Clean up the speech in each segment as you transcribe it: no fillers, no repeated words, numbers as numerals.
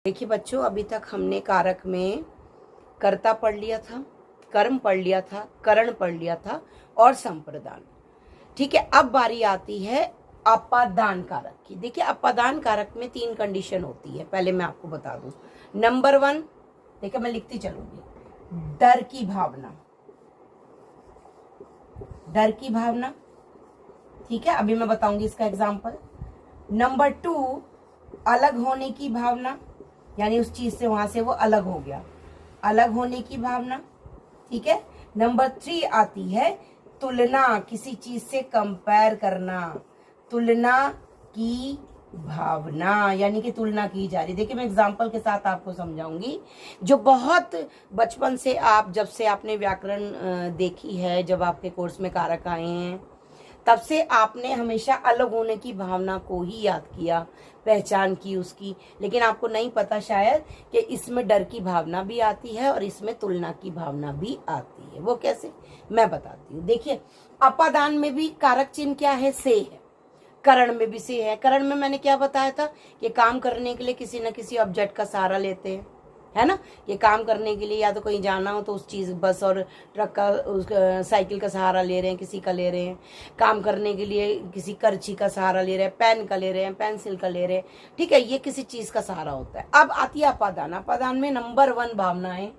देखिए बच्चों, अभी तक हमने कारक में कर्ता पढ़ लिया था, कर्म पढ़ लिया था, करण पढ़ लिया था और संप्रदान। ठीक है, अब बारी आती है अपादान कारक की। देखिए, अपादान कारक में 3 कंडीशन होती है, पहले मैं आपको बता दूं। नंबर 1, देखिए मैं लिखती चलूंगी, डर की भावना। डर की भावना, ठीक है, अभी मैं बताऊंगी इसका एग्जाम्पल। नंबर 2, अलग होने की भावना, यानी उस चीज से वहां से वो अलग हो गया, अलग होने की भावना। ठीक है। नंबर 3 आती है तुलना, किसी चीज से कंपेयर करना, तुलना की भावना, यानी कि तुलना की जा रही। देखिए मैं एग्जांपल के साथ आपको समझाऊंगी, जो बहुत बचपन से आप, जब से आपने व्याकरण देखी है, जब आपके कोर्स में कारक आए हैं, तब से आपने हमेशा अलग होने की भावना को ही याद किया, पहचान की उसकी। लेकिन आपको नहीं पता शायद कि इसमें डर की भावना भी आती है और इसमें तुलना की भावना भी आती है। वो कैसे, मैं बताती हूँ। देखिए, अपादान में भी कारक चिन्ह क्या है, से है। करण में भी से है। करण में मैंने क्या बताया था कि काम करने के लिए किसी न किसी ऑब्जेक्ट का सहारा लेते हैं, है ना। ये काम करने के लिए या तो कहीं जाना हो तो उस चीज, बस और ट्रक का, उस साइकिल का सहारा ले रहे हैं, किसी का ले रहे हैं। काम करने के लिए किसी करची का सहारा ले रहे हैं, पेन का ले रहे हैं, पेंसिल का ले रहे हैं। ठीक है, ये किसी चीज का सहारा होता है। अब आती है अपादान। अपादान में नंबर 1 भावना है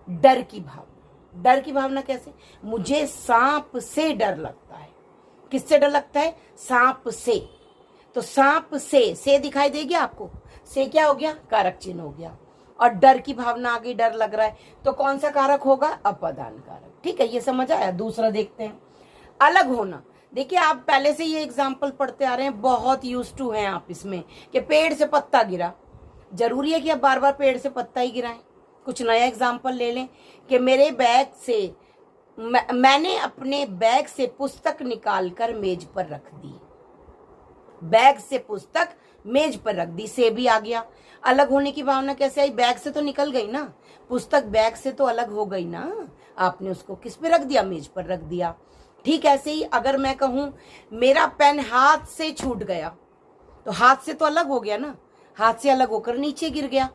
डर की भावना। डर की भावना कैसे, मुझे सांप से डर लगता है। किससे डर लगता है, सांप से। तो सांप से दिखाई देगी आपको, से क्या हो गया, कारक चिन्ह हो गया। और डर की भावना आ गई, डर लग रहा है, तो कौन सा कारक होगा, अपादान कारक। ठीक है, ये समझ आया। दूसरा देखते हैं, अलग होना। देखिए, आप पहले से ये एग्जाम्पल पढ़ते आ रहे हैं, बहुत यूज टू हैं आप इसमें, कि पेड़ से पत्ता गिरा। जरूरी है कि आप बार बार पेड़ से पत्ता ही गिराएं। कुछ नया एग्जाम्पल ले लें कि मेरे बैग से, मैंने अपने बैग से पुस्तक निकालकर मेज पर रख दी। बैग से पुस्तक मेज पर रख दी, से भी आ गया। अलग होने की भावना कैसे आई, बैग से तो निकल गई ना, पुस्तक बैग से तो अलग हो गई ना, आपने उसको किस पे रख दिया, मेज पर रख दिया। ठीक ऐसे ही अगर मैं कहूं मेरा पेन हाथ से छूट गया, तो हाथ से तो अलग हो गया ना, हाथ से अलग होकर नीचे गिर गया।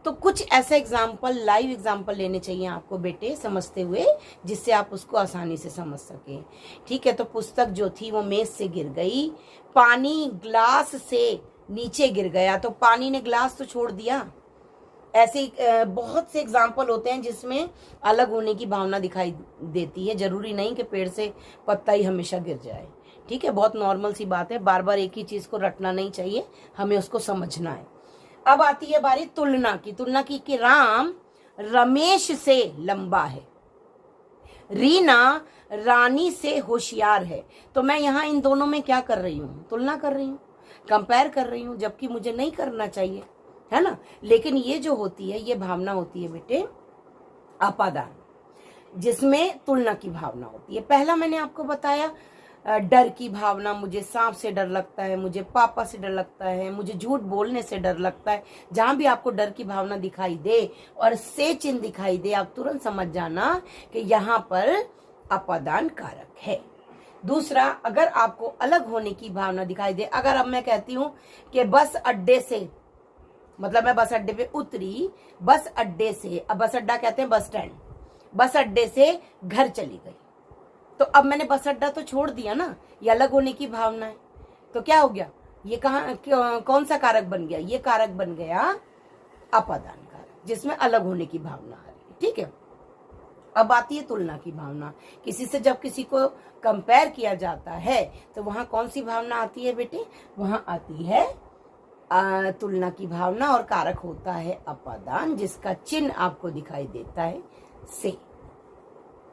तो कुछ ऐसा एग्जाम्पल, लाइव एग्जाम्पल लेने चाहिए आपको बेटे, समझते हुए, जिससे आप उसको आसानी से समझ सके। ठीक है, तो पुस्तक जो थी वो मेज से गिर गई, पानी ग्लास से नीचे गिर गया, तो पानी ने ग्लास तो छोड़ दिया। ऐसे बहुत से एग्जाम्पल होते हैं जिसमें अलग होने की भावना दिखाई देती है। जरूरी नहीं कि पेड़ से पत्ता ही हमेशा गिर जाए। ठीक है, बहुत नॉर्मल सी बात है, बार बार एक ही चीज को रटना नहीं चाहिए, हमें उसको समझना है। अब आती है बारी तुलना की। तुलना की कि राम रमेश से लंबा है, रीना रानी से होशियार है। तो मैं यहाँ इन दोनों में क्या कर रही हूँ, तुलना कर रही हूँ, कंपेयर कर रही हूँ, जबकि मुझे नहीं करना चाहिए, है ना। लेकिन ये जो होती है, ये भावना होती है बेटे अपादान, जिसमें तुलना की भावना होती है। पहला मैंने आपको बताया, डर की भावना, मुझे सांप से डर लगता है, मुझे पापा से डर लगता है, मुझे झूठ बोलने से डर लगता है। जहां भी आपको डर की भावना दिखाई दे और से चिन्ह दिखाई दे, आप तुरंत समझ जाना कि यहाँ पर अपादान कारक है। दूसरा, अगर आपको अलग होने की भावना दिखाई दे, अगर अब मैं कहती हूं कि बस अड्डे से, मतलब मैं बस अड्डे पे उतरी, बस अड्डे से, अब बस अड्डा कहते हैं बस स्टैंड, बस अड्डे से घर चली गई, तो अब मैंने बस अड्डा तो छोड़ दिया ना, ये अलग होने की भावना है। तो क्या हो गया, ये कौन सा कारक बन गया, ये कारक बन गया अपादान कारक, जिसमें अलग होने की भावना आ रही है। ठीक है, अब आती है तुलना की भावना। किसी से जब किसी को कंपेयर किया जाता है तो वहां कौन सी भावना आती है बेटे, वहां आती है तुलना की भावना, और कारक होता है अपादान, जिसका चिन्ह आपको दिखाई देता है से।